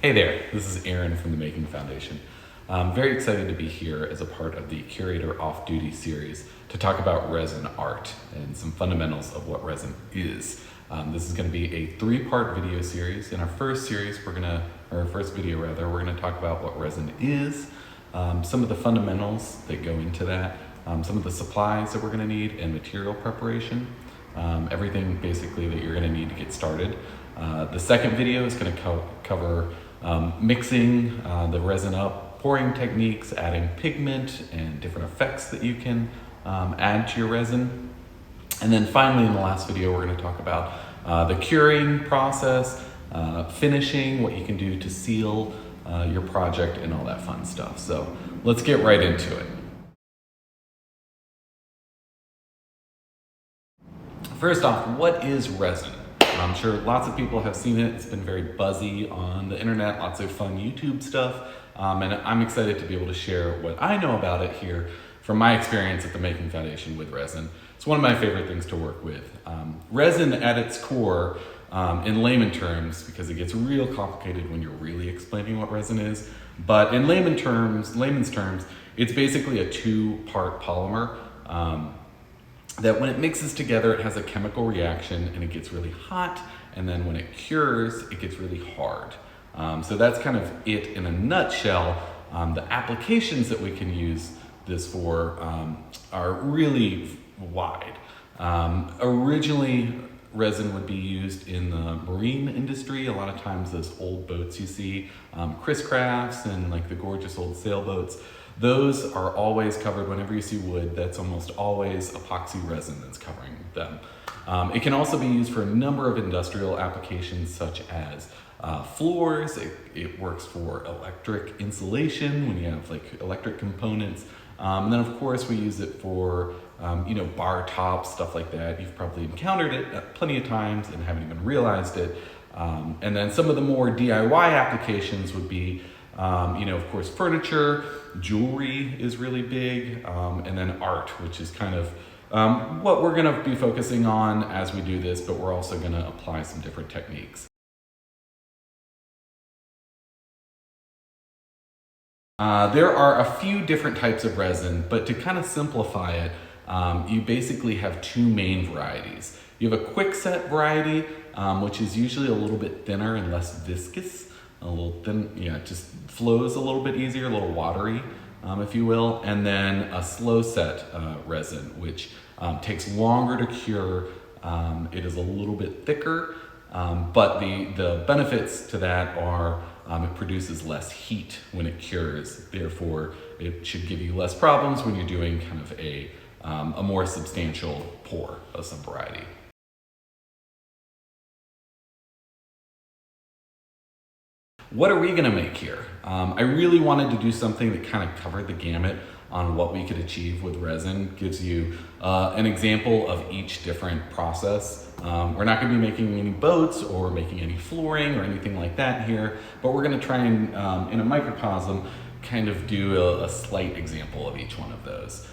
Hey there, this is Aaron from the Making Foundation. I'm very excited to be here as a part of the Curator Off-Duty series to talk about resin art and some fundamentals of what resin is. This is going to be a three-part video series. In our first video, we're going to talk about what resin is, some of the fundamentals that go into that, some of the supplies that we're going to need, and material preparation. Everything basically that you're going to need to get started. The second video is going to cover mixing the resin up, pouring techniques, adding pigment and different effects that you can add to your resin. And then finally, in the last video, we're going to talk about the curing process, finishing, what you can do to seal your project, and all that fun stuff. So let's get right into it. First off, what is resin? I'm sure lots of people have seen it. It's been very buzzy on the internet, lots of fun YouTube stuff. And I'm excited to be able to share what I know about it here from my experience at the Making Foundation with resin. It's one of my favorite things to work with. Resin at its core, in layman terms, because it gets real complicated when you're really explaining what resin is, but in layman's terms, it's basically a two-part polymer. That when it mixes together, it has a chemical reaction and it gets really hot, and then when it cures, it gets really hard. So that's kind of it in a nutshell. The applications that we can use this for are really wide. Originally, resin would be used in the marine industry. A lot of times those old boats you see, Chris Crafts and like the gorgeous old sailboats, those are always covered. Whenever you see wood, that's almost always epoxy resin that's covering them. It can also be used for a number of industrial applications, such as floors. It works for electric insulation when you have like electric components. And then of course we use it for bar tops, stuff like that. You've probably encountered it plenty of times and haven't even realized it. And then some of the more DIY applications would be of course, furniture, jewelry is really big, and then art, which is kind of what we're going to be focusing on as we do this, but we're also going to apply some different techniques. There are a few different types of resin, but to kind of simplify it, you basically have two main varieties. You have a quickset variety, which is usually a little bit thinner and less viscous. A little thin, it just flows a little bit easier, a little watery, if you will. And then a slow set resin, which takes longer to cure. It is a little bit thicker, but the benefits to that are it produces less heat when it cures. Therefore, it should give you less problems when you're doing kind of a more substantial pour of some variety. What are we going to make here? I really wanted to do something that kind of covered the gamut on what we could achieve with resin. Gives you an example of each different process. We're not going to be making any boats or making any flooring or anything like that here, but we're going to try and, in a microcosm, kind of do a slight example of each one of those.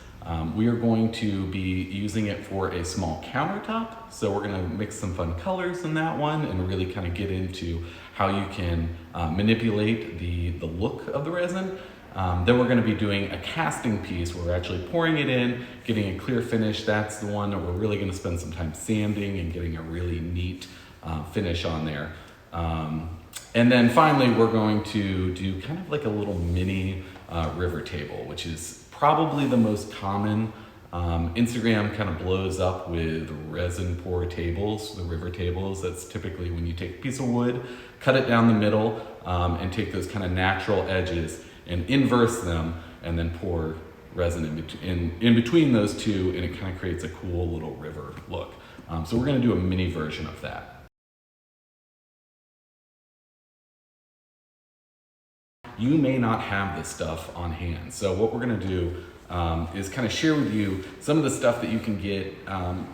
We are going to be using it for a small countertop, so we're going to mix some fun colors in that one and really kind of get into how you can manipulate the look of the resin. Then we're going to be doing a casting piece where we're actually pouring it in, getting a clear finish. That's the one that we're really going to spend some time sanding and getting a really neat finish on there. And then finally, we're going to do kind of like a little mini river table, which is probably the most common. Instagram kind of blows up with resin pour tables, the river tables. That's typically when you take a piece of wood, cut it down the middle, and take those kind of natural edges and inverse them, and then pour resin in between those two, and it kind of creates a cool little river look. So we're going to do a mini version of that. You may not have this stuff on hand. So what we're going to do is kind of share with you some of the stuff that you can get.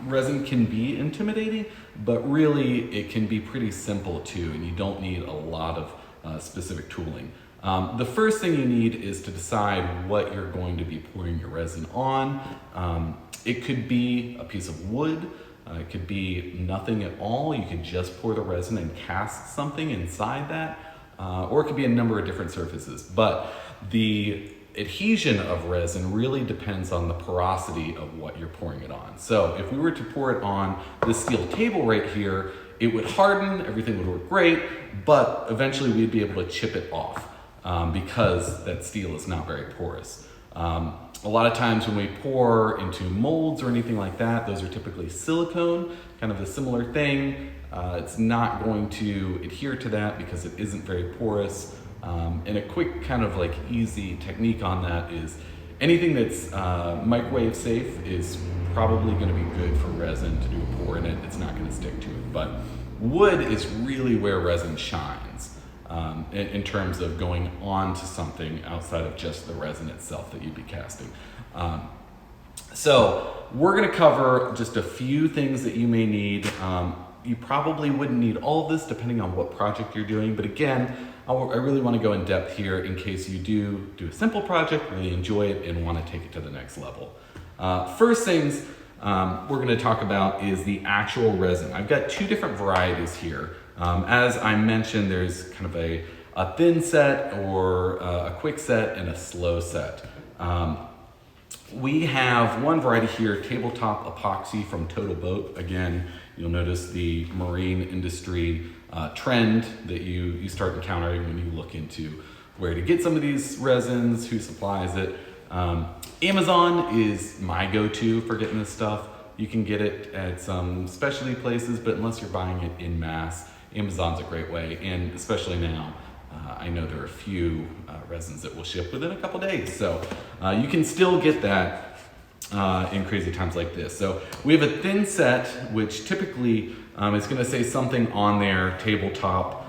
Resin can be intimidating, but really it can be pretty simple too, and you don't need a lot of specific tooling. The first thing you need is to decide what you're going to be pouring your resin on. It could be a piece of wood, it could be nothing at all. You could just pour the resin and cast something inside that. or it could be a number of different surfaces. But the adhesion of resin really depends on the porosity of what you're pouring it on. So if we were to pour it on this steel table right here, it would harden, everything would work great, but eventually we'd be able to chip it off because that steel is not very porous. A lot of times when we pour into molds or anything like that, those are typically silicone, kind of a similar thing. It's not going to adhere to that because it isn't very porous. And a quick kind of like easy technique on that is anything that's microwave safe is probably going to be good for resin to do a pour in it. It's not going to stick to it. But wood is really where resin shines in terms of going on to something outside of just the resin itself that you'd be casting. So we're going to cover just a few things that you may need. You probably wouldn't need all of this depending on what project you're doing, but again, I really want to go in depth here in case you do a simple project, really enjoy it, and want to take it to the next level. First things we're going to talk about is the actual resin. I've got two different varieties here. As I mentioned, there's kind of a thin set or a quick set and a slow set. We have one variety here, tabletop epoxy from Total Boat. Again, you'll notice the marine industry trend that you start encountering when you look into where to get some of these resins, who supplies it. Amazon is my go-to for getting this stuff. You can get it at some specialty places, but unless you're buying it in mass, Amazon's a great way, and especially now, I know there are a few resins that will ship within a couple days, so you can still get that in crazy times like this. So we have a thin set, which typically is going to say something on their tabletop,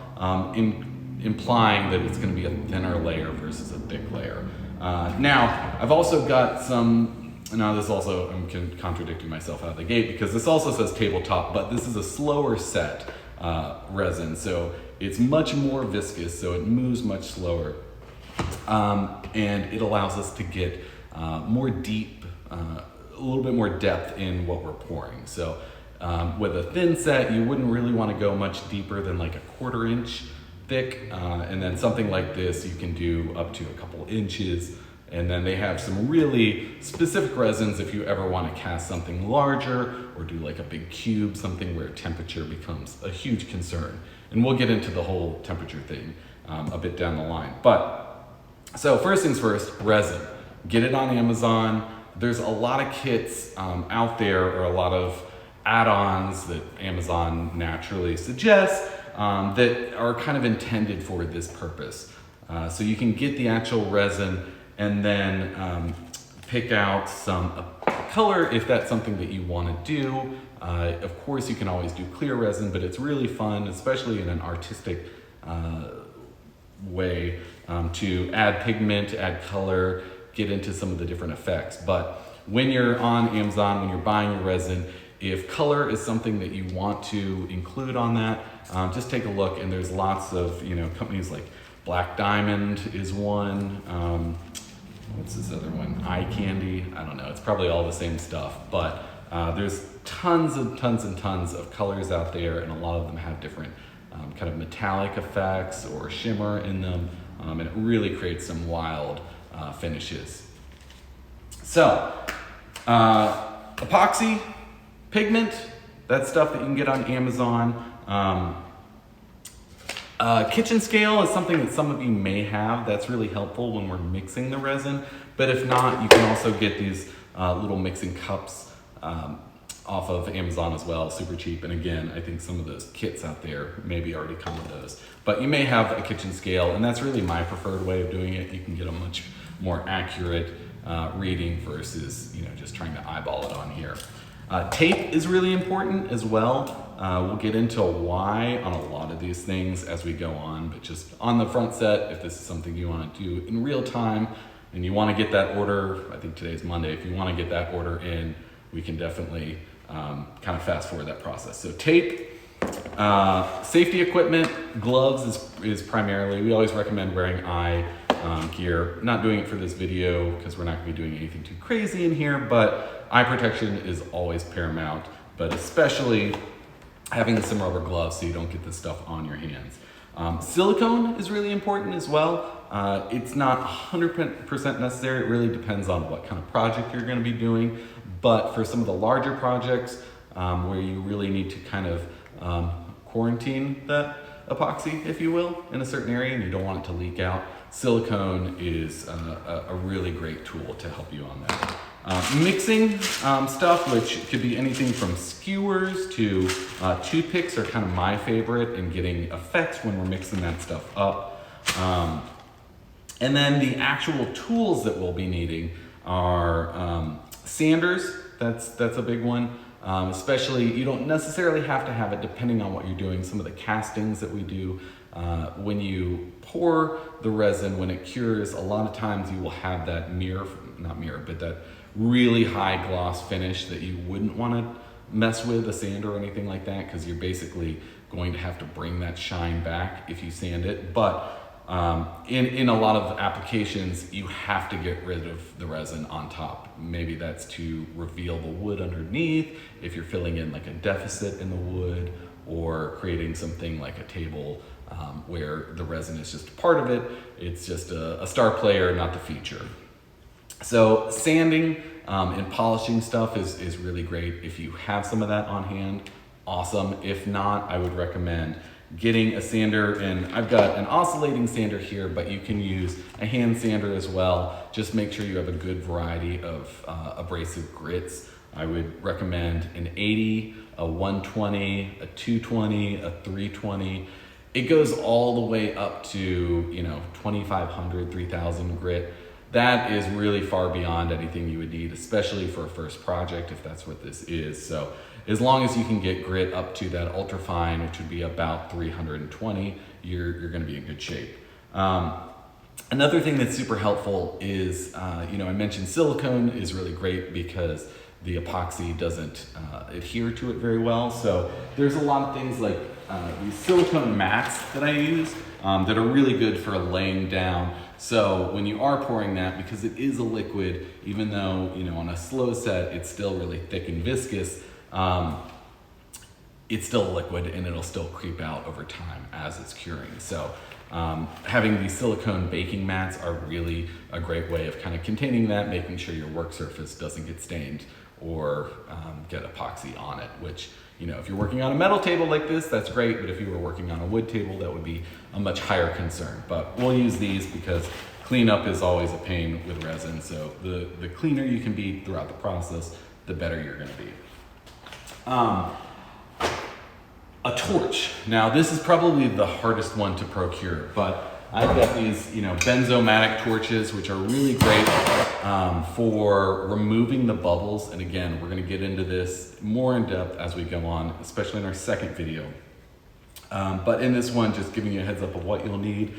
implying that it's going to be a thinner layer versus a thick layer. Now, I've also got some, now this also, I'm contradicting myself out of the gate because this also says tabletop, but this is a slower set resin, so it's much more viscous, so it moves much slower, and it allows us to get more deep, a little bit more depth in what we're pouring. So with a thin set, you wouldn't really want to go much deeper than like a 1/4 inch thick, and then something like this you can do up to a couple inches. And then they have some really specific resins if you ever want to cast something larger or do like a big cube, something where temperature becomes a huge concern. And we'll get into the whole temperature thing a bit down the line. But so first things first, resin. Get it on Amazon. There's a lot of kits out there, or a lot of add-ons that Amazon naturally suggests that are kind of intended for this purpose. So you can get the actual resin and then pick out some color if that's something that you want to do. Of course, you can always do clear resin, but it's really fun, especially in an artistic way, to add pigment, add color, get into some of the different effects. But when you're on Amazon, when you're buying your resin, if color is something that you want to include on that, just take a look, and there's lots of companies like Black Diamond is one. What's this other one? Eye Candy. I don't know. It's probably all the same stuff, but there's tons and tons of colors out there, and a lot of them have different kind of metallic effects or shimmer in them, and it really creates some wild finishes. So, epoxy, pigment, that's stuff that you can get on Amazon. Kitchen scale is something that some of you may have. That's really helpful when we're mixing the resin. But if not, you can also get these little mixing cups off of Amazon as well, super cheap. And again, I think some of those kits out there maybe already come with those. But you may have a kitchen scale, and that's really my preferred way of doing it. You can get a much more accurate reading versus just trying to eyeball it on here. Tape is really important as well. We'll get into why on a lot of these things as we go on, but just on the front set, if this is something you want to do in real time and you want to get that order, I think today's Monday, if you want to get that order in, we can definitely kind of fast forward that process. So tape, safety equipment, gloves is primarily, we always recommend wearing eye gear. Not doing it for this video because we're not going to be doing anything too crazy in here, but eye protection is always paramount, but especially having some rubber gloves so you don't get this stuff on your hands. Silicone is really important as well. It's not 100% necessary. It really depends on what kind of project you're going to be doing. But for some of the larger projects where you really need to kind of quarantine that epoxy, if you will, in a certain area and you don't want it to leak out, silicone is a really great tool to help you on that. Mixing stuff, which could be anything from skewers to toothpicks, are kind of my favorite in getting effects when we're mixing that stuff up. And then the actual tools that we'll be needing are sanders. That's a big one. Especially, you don't necessarily have to have it depending on what you're doing. Some of the castings that we do, when you pour the resin, when it cures, a lot of times you will have that but that really high gloss finish that you wouldn't want to mess with a sander or anything like that, because you're basically going to have to bring that shine back if you sand it. But in a lot of applications, you have to get rid of the resin on top. Maybe that's to reveal the wood underneath, if you're filling in like a deficit in the wood, or creating something like a table where the resin is just a part of it. It's just a star player, not the feature. So sanding and polishing stuff is really great. If you have some of that on hand, awesome. If not, I would recommend getting a sander, and I've got an oscillating sander here, but you can use a hand sander as well. Just make sure you have a good variety of abrasive grits. I would recommend an 80, a 120, a 220, a 320. It goes all the way up to 2,500, 3,000 grit. That is really far beyond anything you would need, especially for a first project, if that's what this is. So as long as you can get grit up to that ultra fine, which would be about 320, you're going to be in good shape. Another thing that's super helpful is, I mentioned silicone is really great because the epoxy doesn't adhere to it very well. So there's a lot of things like these silicone mats that I use that are really good for laying down. So when you are pouring that, because it is a liquid, even though on a slow set it's still really thick and viscous, it's still a liquid and it'll still creep out over time as it's curing. So having these silicone baking mats are really a great way of kind of containing that, making sure your work surface doesn't get stained or get epoxy on it, which if you're working on a metal table like this, that's great, but if you were working on a wood table, that would be a much higher concern. But we'll use these because cleanup is always a pain with resin, so the cleaner you can be throughout the process, the better you're going to be. A torch. Now this is probably the hardest one to procure, but I've got these, benzomatic torches, which are really great for removing the bubbles. And again, we're going to get into this more in depth as we go on, especially in our second video. But in this one, just giving you a heads up of what you'll need.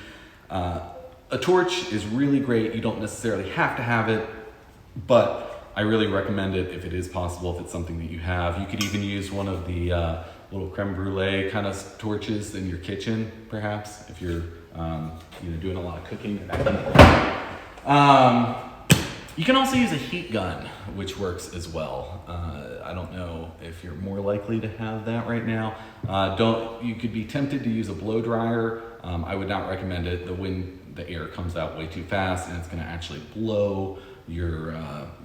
A torch is really great. You don't necessarily have to have it, but I really recommend it if it is possible, if it's something that you have. You could even use one of the little creme brulee kind of torches in your kitchen, perhaps, if you're doing a lot of cooking. You can also use a heat gun, which works as well. I don't know if you're more likely to have that right now. You could be tempted to use a blow dryer. I would not recommend it. The air comes out way too fast, and it's going to actually blow your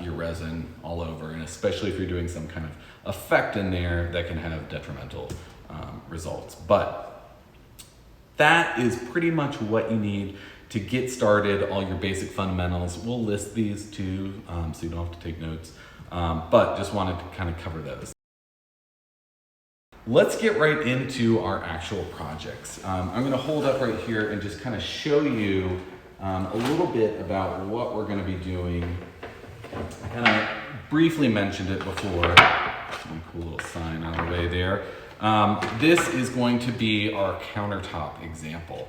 resin all over, and especially if you're doing some kind of effect in there, that can have detrimental results. But that is pretty much what you need to get started, all your basic fundamentals. We'll list these too, so you don't have to take notes, but just wanted to kind of cover those. Let's get right into our actual projects. I'm going to hold up right here and just kind of show you a little bit about what we're going to be doing. I kind of briefly mentioned it before. Some cool little sign on the way there. This is going to be our countertop example.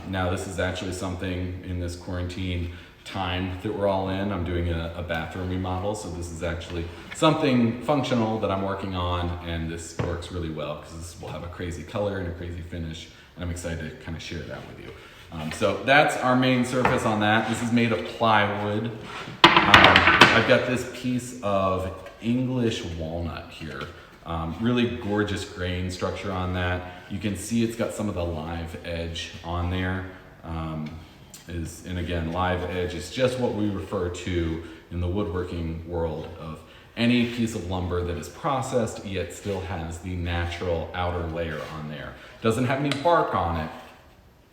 Now this is actually something in this quarantine time that we're all in. I'm doing a bathroom remodel, so this is actually something functional that I'm working on, and this works really well because this will have a crazy color and a crazy finish, and I'm excited to kind of share that with you. So that's our main surface on that. This is made of plywood. I've got this piece of English walnut here. Really gorgeous grain structure on that. You can see it's got some of the live edge on there. And again, live edge is just what we refer to in the woodworking world of any piece of lumber that is processed yet still has the natural outer layer on there. Doesn't have any bark on it,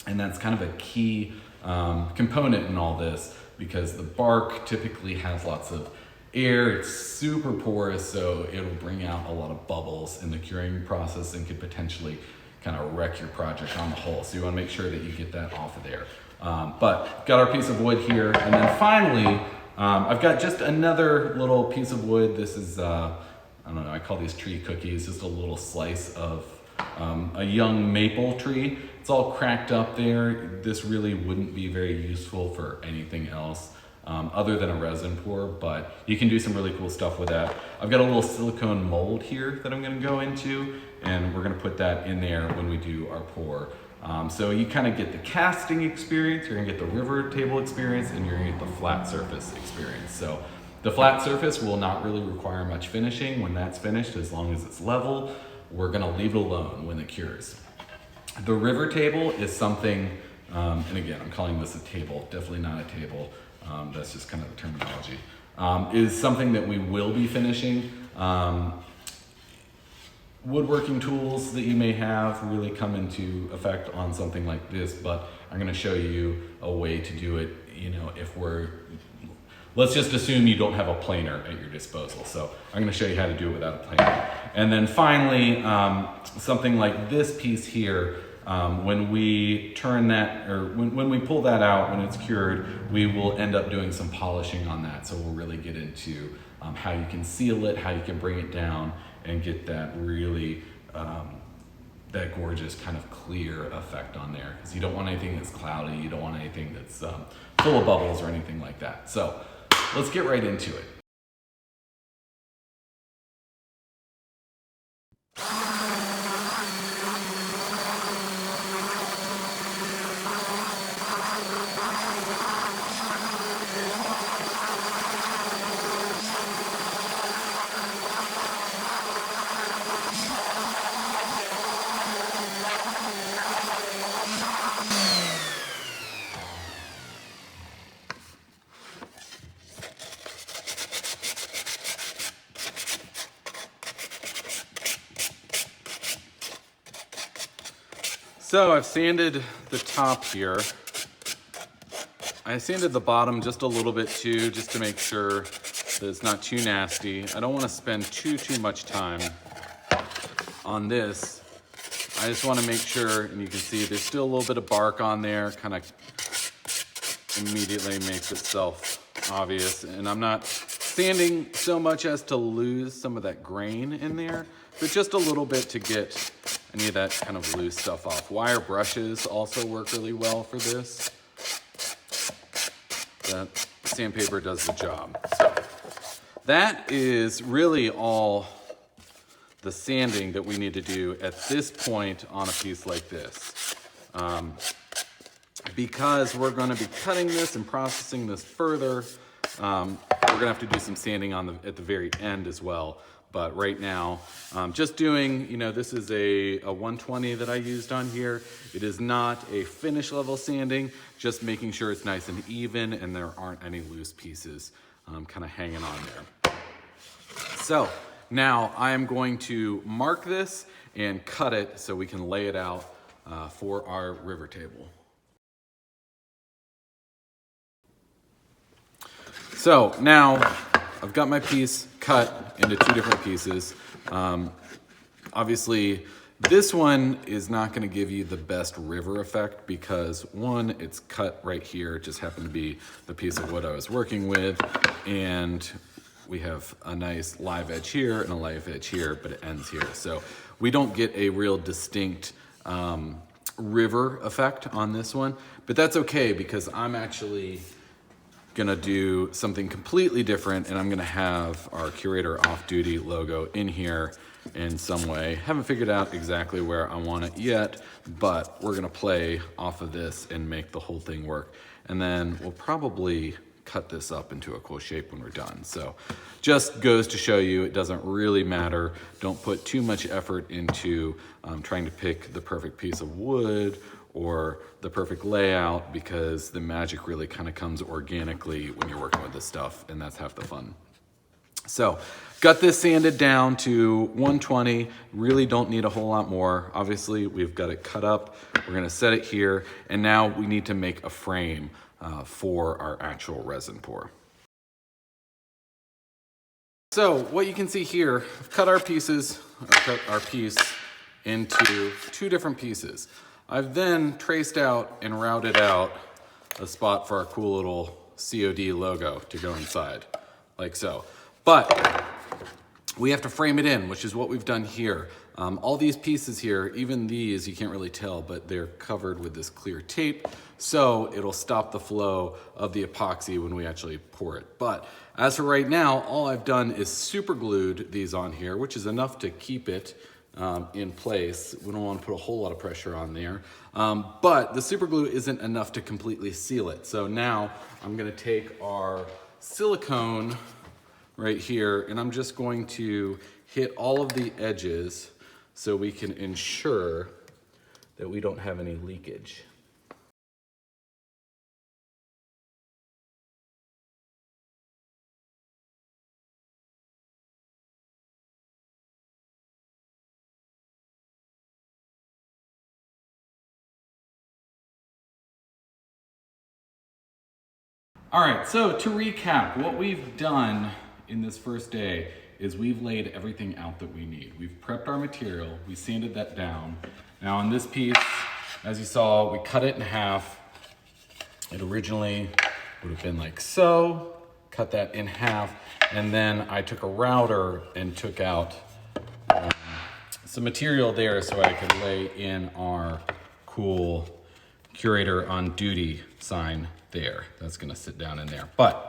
and that's kind of a key component in all this, because the bark typically has lots of air. It's super porous, so it'll bring out a lot of bubbles in the curing process and could potentially kind of wreck your project on the whole. So you want to make sure that you get that off of there. But got our piece of wood here, and then finally I've got just another little piece of wood. This is I don't know, I call these tree cookies, just a little slice of a young maple tree. It's all cracked up there. This really wouldn't be very useful for anything else other than a resin pour, but you can do some really cool stuff with that. I've got a little silicone mold here that I'm gonna go into, and we're gonna put that in there when we do our pour. So you kind of get the casting experience, you're gonna get the river table experience, and you're gonna get the flat surface experience. So the flat surface will not really require much finishing. When that's finished, as long as it's level, we're gonna leave it alone when it cures. The river table is something, and again, I'm calling this a table, definitely not a table. That's just kind of the terminology. Is something that we will be finishing. Woodworking tools that you may have really come into effect on something like this, but I'm gonna show you a way to do it, you know, let's just assume you don't have a planer at your disposal. So I'm gonna show you how to do it without a planer. And then finally, something like this piece here, when we turn that, or when we pull that out, when it's cured, we will end up doing some polishing on that. So we'll really get into how you can seal it, how you can bring it down, and get that really, that gorgeous kind of clear effect on there. Because you don't want anything that's cloudy, you don't want anything that's full of bubbles or anything like that. So let's get right into it. So I've sanded the top here. I sanded the bottom just a little bit too, just to make sure that it's not too nasty. I don't want to spend too much time on this. I just want to make sure, and you can see there's still a little bit of bark on there, kind of immediately makes itself obvious. And I'm not sanding so much as to lose some of that grain in there, but just a little bit to get any of that kind of loose stuff off. Wire brushes also work really well for this. That sandpaper does the job. So that is really all the sanding that we need to do at this point on a piece like this. Because we're gonna be cutting this and processing this further, we're gonna have to do some sanding at the very end as well. But right now, just doing, you know, this is a 120 that I used on here. It is not a finish level sanding, just making sure it's nice and even and there aren't any loose pieces kind of hanging on there. So now I am going to mark this and cut it so we can lay it out for our river table. So now I've got my piece cut into two different pieces. Obviously, this one is not gonna give you the best river effect because one, it's cut right here. It just happened to be the piece of wood I was working with. And we have a nice live edge here and a live edge here, but it ends here. So we don't get a real distinct river effect on this one, but that's okay because I'm actually gonna do something completely different and I'm gonna have our Curator Off-Duty logo in here in some way. Haven't figured out exactly where I want it yet, but we're gonna play off of this and make the whole thing work. And then we'll probably cut this up into a cool shape when we're done. So just goes to show you it doesn't really matter. Don't put too much effort into trying to pick the perfect piece of wood or the perfect layout, because the magic really kind of comes organically when you're working with this stuff, and that's half the fun. So got this sanded down to 120. Really don't need a whole lot more. Obviously, we've got it cut up. We're gonna set it here, and now we need to make a frame for our actual resin pour. So what you can see here, I've cut our piece into 2 different pieces. I've then traced out and routed out a spot for our cool little COD logo to go inside, like so. But we have to frame it in, which is what we've done here. All these pieces here, even these, you can't really tell, but they're covered with this clear tape, so it'll stop the flow of the epoxy when we actually pour it. But as for right now, all I've done is super glued these on here, which is enough to keep it in place. We don't want to put a whole lot of pressure on there. But the super glue isn't enough to completely seal it. So now I'm gonna take our silicone right here, and I'm just going to hit all of the edges so we can ensure that we don't have any leakage. All right, so to recap, what we've done in this first day is we've laid everything out that we need. We've prepped our material, we sanded that down. Now on this piece, as you saw, we cut it in half. It originally would have been like so, cut that in half, and then I took a router and took out some material there so I could lay in our cool Curator on Duty sign there. That's gonna sit down in there. But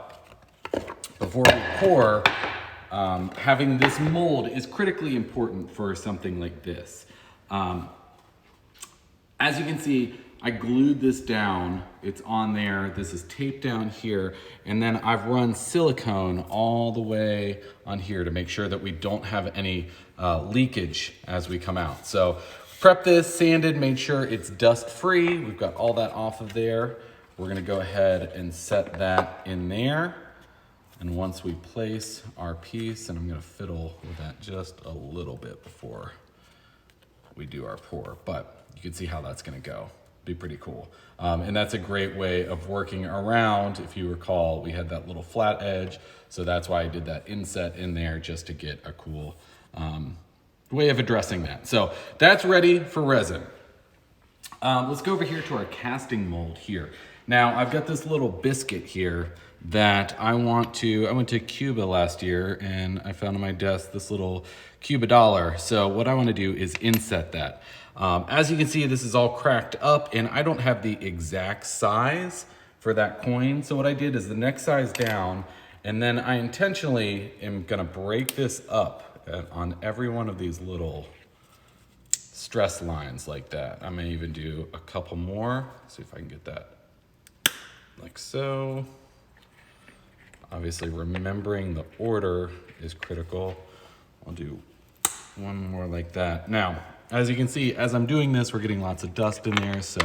before we pour, having this mold is critically important for something like this. As you can see, I glued this down. It's on there. This is taped down here. And then I've run silicone all the way on here to make sure that we don't have any leakage as we come out. So prep this, sanded, made sure it's dust free. We've got all that off of there. We're gonna go ahead and set that in there. And once we place our piece, and I'm gonna fiddle with that just a little bit before we do our pour, but you can see how that's gonna go. Be pretty cool. And that's a great way of working around. If you recall, we had that little flat edge, so that's why I did that inset in there, just to get a cool way of addressing that. So that's ready for resin. Let's go over here to our casting mold here. Now I've got this little biscuit here that I went to Cuba last year, and I found on my desk this little Cuba dollar. So what I want to do is inset that. As you can see, this is all cracked up, and I don't have the exact size for that coin. So what I did is the next size down, and then I intentionally am gonna break this up on every one of these little stress lines like that. I may even do a couple more. See if I can get that like so. Obviously, remembering the order is critical. I'll do one more like that. Now, as you can see, as I'm doing this, we're getting lots of dust in there, so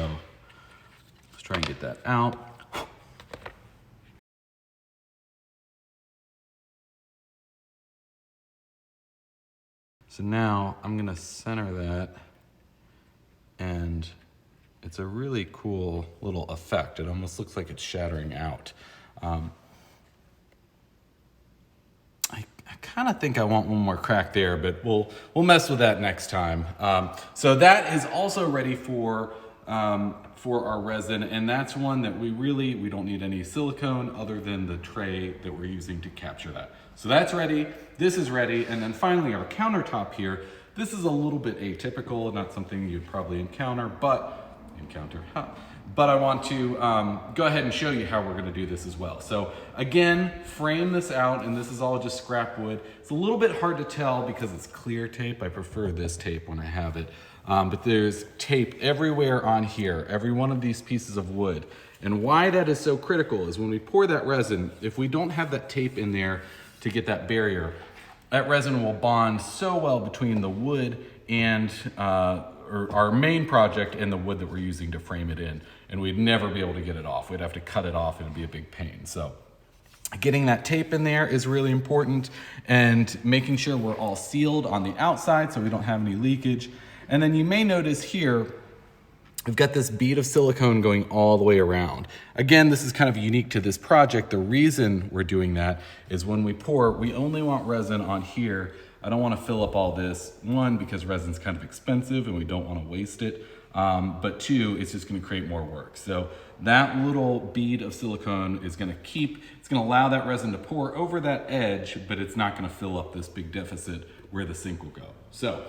let's try and get that out. So now I'm gonna center that, and it's a really cool little effect. It almost looks like it's shattering out. I kind of think I want one more crack there, but we'll mess with that next time. So that is also ready for our resin, and that's one that we don't need any silicone other than the tray that we're using to capture that. So that's ready, this is ready, and then finally our countertop here. This is a little bit atypical, not something you'd probably encounter, but I want to go ahead and show you how we're gonna do this as well. So again, frame this out, and this is all just scrap wood. It's a little bit hard to tell because it's clear tape. I prefer this tape when I have it. But there's tape everywhere on here, every one of these pieces of wood. And why that is so critical is when we pour that resin, if we don't have that tape in there to get that barrier, that resin will bond so well between the wood and or our main project and the wood that we're using to frame it in. And we'd never be able to get it off. We'd have to cut it off and it'd be a big pain. So getting that tape in there is really important, and making sure we're all sealed on the outside so we don't have any leakage. And then you may notice here, we've got this bead of silicone going all the way around. Again, this is kind of unique to this project. The reason we're doing that is when we pour, we only want resin on here. I don't want to fill up all this. One, because resin's kind of expensive and we don't want to waste it. But two, it's just going to create more work. So that little bead of silicone is going to it's going to allow that resin to pour over that edge, but it's not going to fill up this big deficit where the sink will go. So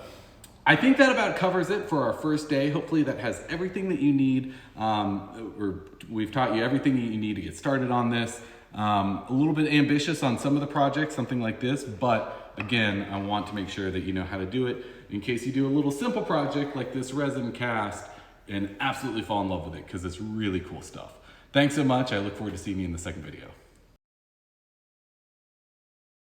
I think that about covers it for our first day. Hopefully that has everything that you need, or we've taught you everything that you need to get started on this. A little bit ambitious on some of the projects, something like this, but again, I want to make sure that you know how to do it in case you do a little simple project like this resin cast and absolutely fall in love with it, because it's really cool stuff. Thanks so much. I look forward to seeing you in the second video.